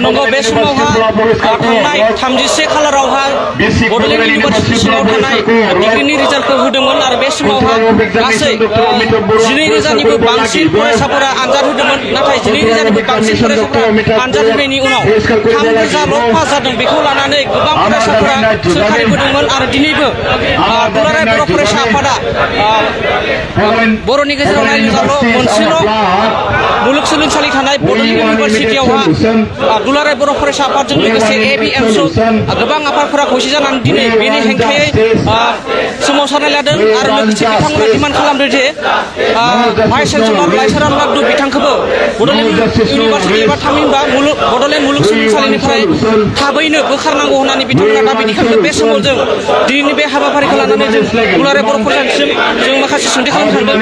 नंगौ बे समावहा थांनाय 31 खालारावहा बड'लेण्ड इउनिभारसिटि सिङाव थानाय डिग्रीनि रिजाल्टखौ होदोंमोन आरो बे समावहा गासै 12,000निबो बांसिन फरायसाफोरा आनजाद होदोंमोन नाथाय 12,000निबो बांसिन फरायसाफोरा आनजाद होनायनि उनाव 3,000ल' पास जादों बेखौ लानानै गोबां फरायसाफोरा सोंखारिबोदोंमोन आरो दिनैबो दुलाराय बर' फरायसा आफादा बर'नि गेजेराव नायजाल' मोनसेल' मुलुगसोलोंसालि थानाय बड'लेण्ड इउनिभारसिटियावहा दुलाराय बर' फरायसा आफादजों लोगोसे ABMSU गोबां आफादफोरा खौसे जानानै दिनै बेनि हेंथायै सोमावसारनाय लादों आरो लोगोसे बिथांमोना डिमान्ड खालामदों जे भाइस चेन्सेलर लाइसाराम लाद्दु बिथांखौबो बड'लेण्ड इउनिभारसिटि एबा थामहिनबा बड'लेण्ड मुलुगसोलोंसालिनिफ्राय थाबैनो बोखारनांगौ होननानै बिथांमोना दाबि दिखांदों। बे समाव जों दिनैनि बे हाबाफारिखौ लानानै जों दुलाराय बर' फरायसासिम जों माखासे सोंथि खालामनो सानदों।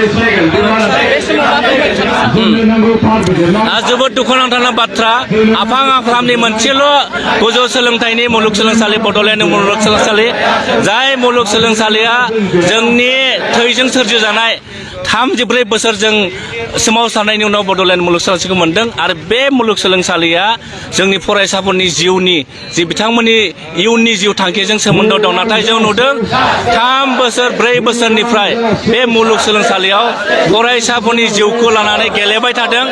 जोबोद दुखुनांथाव बाथ्रा आफां आफामनि मोनसेल' गोजौ सोलोंथाइनि मुलुगसोलोंसालि बड'लेण्ड मुलुगसोलोंसालि जाय मुलुगसोलोंसालिया जोंनि थैजों सोरजिजानाय 34 बोसोर जों सोमावसारनायनि उनाव बड'लेण्ड मुलुगसोलोंसालिखौ मोनदों आरो बे मुलुगसोलोंसालिया जोंनि फरायसाफोरनि जिउनि जि बिथांमोननि इयुननि जिउ थांखिजों सोमोन्दो दं नाथाय जों नुदों 3 बोसोर 4 बोसोरनिफ्राय बे मुलुगसोलोंसालियाव फरायसाफोरनि जिउखौ लानानै गेलेबाय थादों।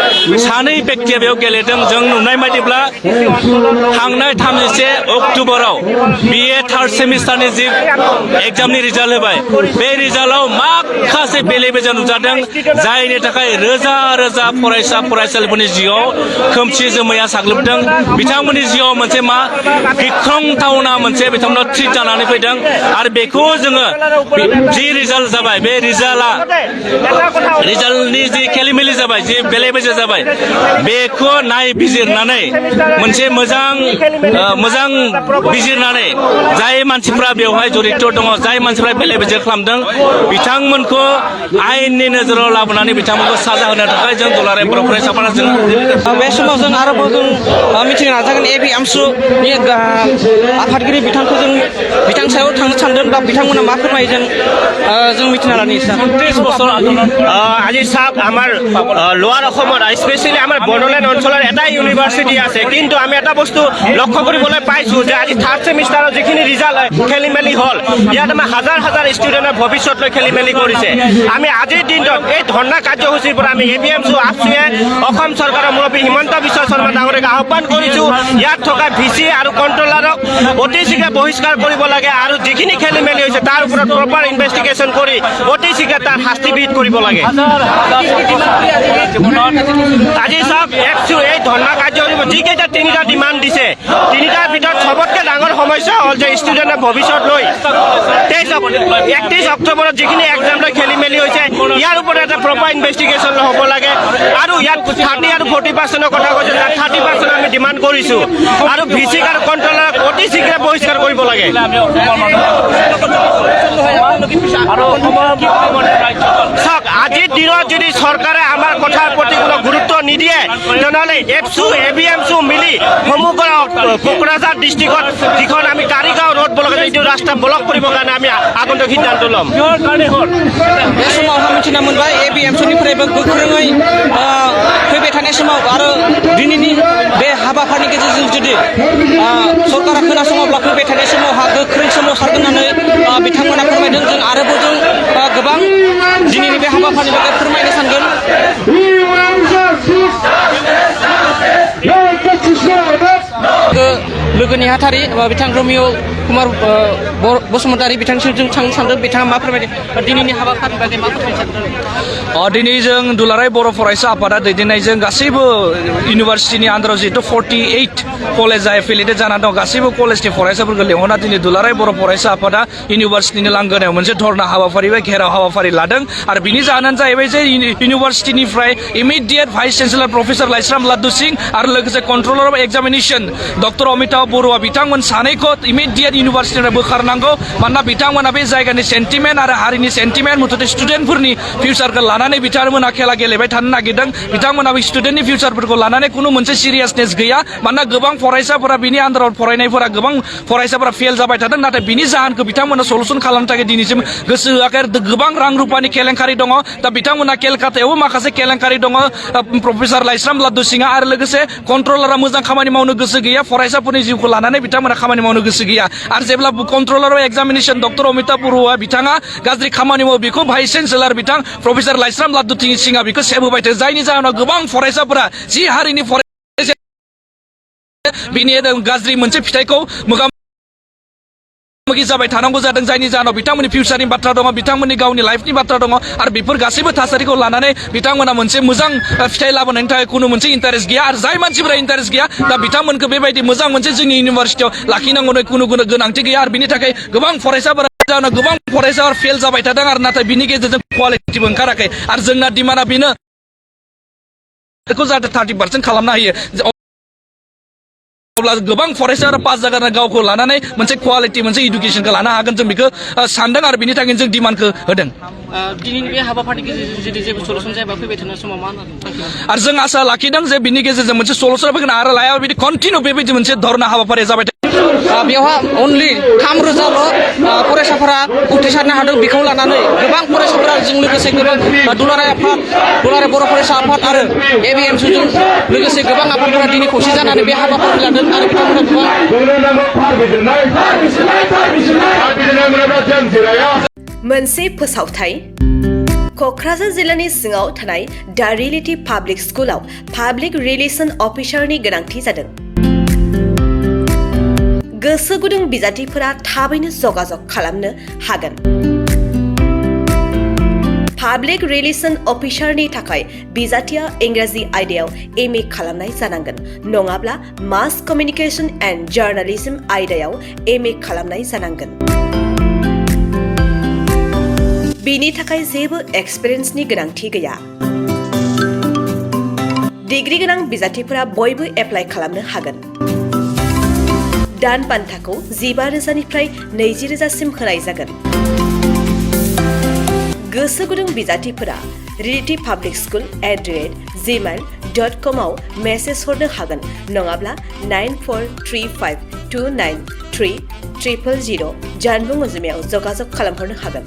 सानै बेक्तिया बेयाव गेलेदों। जों नुनाय बायदिब्ला थांनाय 31 अक्ट'बराव BA थार्ड सेमिस्टारनि जि एग्जामनि रिजाल्ट होबाय बे रिजाल्टआव माखासे बेले बेजे नुजादों जायनि थाखाय रोजा रोजा फरायसा फरायसालिफोरनि जिउआव खोमसि जोमैया साग्लोबदों। बिथांमोननि जिउआव मोनसे गिख्रंथावना मोनसे बिथांमोना ट्रिट जानानै फैदों आरो बेखौ जोङो जि रिजाल्ट जाबाय बे रिजाल्टनि जि खेलिमेलि जाबाय जि बेले बेजे जाबाय बेखौ नायबिजिरनानै मोनसे मोजां बिजिरनानै जाय मानसिफ्रा बेवहाय जड़ित दङ जाय मानसिफ्रा बेले बेजे खालामदों बिथांमोनखौ आयेननि नोजोराव लाबोनानै बिथांमोनखौ साजा होनो थाखाय जों दुलाराय बर' फरायसाफोरा जों बे समाव जों आरोबाव जों मिथिनो नाजागोन ABMSUनि आफादगिरि बिथांखौ जों बिथां सायाव थांनो सानदों बा बिथांमोना मा फोरमायो जों मिथिना लानि। 30 বছৰ আজি চাওক আমাৰ লোৱাৰ অসমত স্পেচিয়েলি আমাৰ বড়োলেণ্ড অঞ্চলৰ এটা ইউনিভাৰ্চিটি আছে কিন্তু আমি এটা বস্তু লক্ষ্য কৰিবলৈ পাইছোঁ যে আজি থাৰ্ড ছেমিষ্টাৰৰ যিখিনি ৰিজাল্ট খেলি মেলি হ'ল ইয়াত আমাৰ হাজাৰ হাজাৰ ষ্টুডেণ্টৰ ভৱিষ্যতলৈ খেলি মেলি কৰিছে। আমি আজিৰ দিনটোত এই ধৰ্ণা কাৰ্যসূচীৰ পৰা আমি ABMSU আপচুৱে অসম চৰকাৰৰ মুৰব্বী হিমন্ত বিশ্ব শৰ্মা ডাঙৰীয়াক আহ্বান কৰিছোঁ ইয়াত থকা VC আৰু কণ্ট্ৰলাৰক অতি শীঘ্ৰে বহিষ্কাৰ কৰিব লাগে আৰু যিখিনি খেলি মেলি হৈছে তাৰ ওপৰত প্ৰপাৰ ইনভেষ্টিগেশ্যন কৰি অতি শীঘ্ৰে তাৰ শাস্তি বিহিত কৰিব লাগে। আজি চাওক এই ধৰ্ণা কাৰ্যসূচী যিকেইটা 3টা ডিমাণ্ড দিছে 3টাৰ ভিতৰত চবতকৈ ডাঙৰ সমস্যা হ'ল যে ষ্টুডেণ্টৰ ভৱিষ্যত লৈ 31 অক্টোবৰত যিখিনি এক্সাম লৈ খেলি মেলি হৈছে ইয়াৰ ওপৰত এটা প্ৰপাৰ ইনভেষ্টিগেশ্যন হ'ব লাগে আৰু ইয়াত 30 আৰু 40% কথা কৈছে 30% আমি ডিমাণ্ড কৰিছোঁ আৰু VC আৰু কণ্ট্ৰলাৰক অতি শীঘ্ৰে বহিষ্কাৰ কৰিব লাগে। চাওক আজিৰ দিনত যদি চৰকাৰে আমাৰ কথাৰ প্ৰতি কোনো গুৰুত্ব নিদিয়ে তেনেহ'লে ABMSU মিলি সমগ্ৰ কোকৰাঝাৰ ডিষ্ট্ৰিক্টত যিখন আমি কাৰিগাঁও ৰোড ব্লক এইটো ৰাস্তা ব্লক কৰিবৰ কাৰণে আমি আগন্তুক সিদ্ধান্ত ল'ম। बे समाव मिथिना मोनबाय ABMSUनिफ्रायबो गोख्रोङै फैबाय थानाय समाव आरो दिनैनि बे हाबाफारिनि गेजेरजों जुदि सरकारा खोनासङोब्ला फैबाय थानाय समावहा गोख्रों सोमावसारगोन होननानै बिथांमोना फोरमायदों। जों आरोबाव जों गोबां दिनैनि बे हाबाफारिनि बागै फोरमायनो सानगोन। लोगो नेहाथारि बिथां रमिय कुमार बसुमतारी बिथांसिम जों थांनो सानदों बिथाङा मा फोरमायदों दिनैनि हाबाफारिनि बागै मा फोरमायनो सानदों। दिनै जों दुलाराय बर' फरायसा आफादा दैदेननायजों गासैबो इउनिभारसिटिनि आन्दाराव जिहेतु 48 कलेजा एफिलिएटेड जानानै दं गासैबो कलेजनि फरायसाफोरखौ लेंहरना दिनै दुलाराय बर' फरायसा आफादा इउनिभारसिटिनि लांगोनायाव मोनसे धर्ना हाबाफारि बा घेराव हाबाफारि लादों आरो बिनि जाहोनानो जाहैबाय जे इउनिभारसिटिनिफ्राय immediate vice chancellor professor Laishram Laddu Singh आरो लोगोसे controller of examination doctor Amitabh Baruah बिथांमोन सानैखौ इमिडिएट इउनिभारसिटिनिफ्राय बोखारनांगौ खालामनांगौ मानोना बिथांमोना बे जायगानि सेन्टिमेन्ट आरो हारिनि सेन्टिमेन्ट मथथे स्टुडेन्टफोरनि फिउचारखौ लानानै बिथांमोना खेला गेलेबाय थानो नागिरदों बिथांमोना बे स्टुडेन्टनि फिउचारफोरखौ लानानै खुनु मोनसे सिरियासनेस गैया मानोना गोबां फरायसाफोरा बिनि आन्दाराव फरायनायफोरा गोबां फरायसाफोरा फेल जाबाय थादों नाथाय बिनि जाहोनखौ बिथांमोना सलुसन खालामनो थाखाय दिनैसिम गोसो होआखै गोबां रां रुपानि केलेंकारि दङ दा बिथांमोना केलकातायावबो माखासे केलेंकारि दङ प्रफेसार लाइस्राम लाद्दु सिंहा आरो लोगोसे कन्ट्रलारा मोजां खामानि मावनो गोसो गैया फरायसाफोरनि जिउखौ लानानै बिथांमोना खामानि मावनो गोसो गैया आरो जेब्ला controller examination doctor Amitabh Baruah बिथाङा गाज्रि खामानि मावो बेखौ भाइस चेन्सेलर बिथां प्रफेसार लाइस्राम लाद्दु सिंहा बेखौ सेब होबाय थायो जायनि जाहोनाव गोबां फरायसाफोरा जि हारिनि फरायसा बिनि गाज्रि मोनसे फिथाइखौ मोगा मोगि जाबाय थानांगौ जादों जायनि जाहोनाव बिथांमोननि फिउचारनि बाथ्रा दङ बिथांमोननि गावनि लाइफनि बाथ्रा दङ आरो बेफोर गासैबो थासारिखौ लानानै बिथांमोना मोनसे मोजां फिथाइ लाबोनायनि थाखाय खुनु मोनसे इन्टारेस्ट गैया आरो जाय मानसिफोरा इन्टारेस्ट गैया दा बिथांमोनखौ बेबायदि मोजां मोनसे जोंनि इउनिभारसिटियाव लाखिनांगौनि खुनु गोनांथि गैया आरो बिनि थाखाय गोबां फरायसाफोरा फेल जाबाय थादों आरो नाथाय बिनि गेजेरजों क्वालिटिबो ओंखाराखै आरो जोंना डिमान्डआ बेनो बेखौ जाहाथे 30% खालामनो हायो अब्ला गोबां फरायसाफोरा पास जागोन गावखौ लानानै मोनसे क्वालिटि मोनसे इडुकेसनखौ लानो हागोन जों बेखौ सानदों आरो बिनि थाखायनो जों डिमान्डखौ होदों दिनैनि बे हाबाफारिनि गेजेरजों जुदि जेबो सलुसन जायाबा फैबाय थानाय समाव मा थांखि आरो जों आसा लाखिदों जे बिनि गेजेरजों मोनसे सलुसन फैगोन आरो लायाबा बिदि कन्टिनिउ बेबायदि मोनसे धरना हाबाफारिया जाबाय बेवहा अनलि 3,000 फरायसाफोरा उथ्रिसारनो हादों बेखौ लानानै गोबां फरायसाफोरा जों लोगोसे गोबां दुलाराय आफाद दुलाराय बर' फरायसा आफाद आरो एबिएमसुजों लोगोसे गोबां आफादफोरा दिनै खौसे जानानै बे हाबाफारि लादों आरो बिथांमोना मोनसे फोसावथाय क'क्राझार जिल्लानि सिङाव थानाय दा रियेलिटी पाब्लिक स्कुलाव पाब्लिक रिलेसन अफिसारनि गोनांथि जादों गोसो गुदुं बिजाथिफोरा थाबैनो जगाजग खालामनो हागोन पाब्लिक रिलेसन अफिसारनि थाखाय बिजाथिया इंराजि आयदायाव एमए खालामनाय जानांगोन नङाब्ला मास कमिउनिकेशन एन्ड जार्नालिज्म आयदायाव एमए खालामनाय जानांगोन बिनि थाखाय जेबो एक्सपिरियेन्सनि गोनांथि गैया डिग्री गोनां बिजाथिफोरा बयबो एप्लाइ खालामनो हागोन दान बान्थाखौ 15,000निफ्राय 20,000सिम होनाय जागोन गोसो गुदुं बिजाथिफोरा रियेलिटी पाब्लिक स्कुल @gmail.com आव मेसेज हरनो हागोन नङाब्ला 9435293000 जानबुं अनजिमायाव जगाजग खालामहरनो हागोन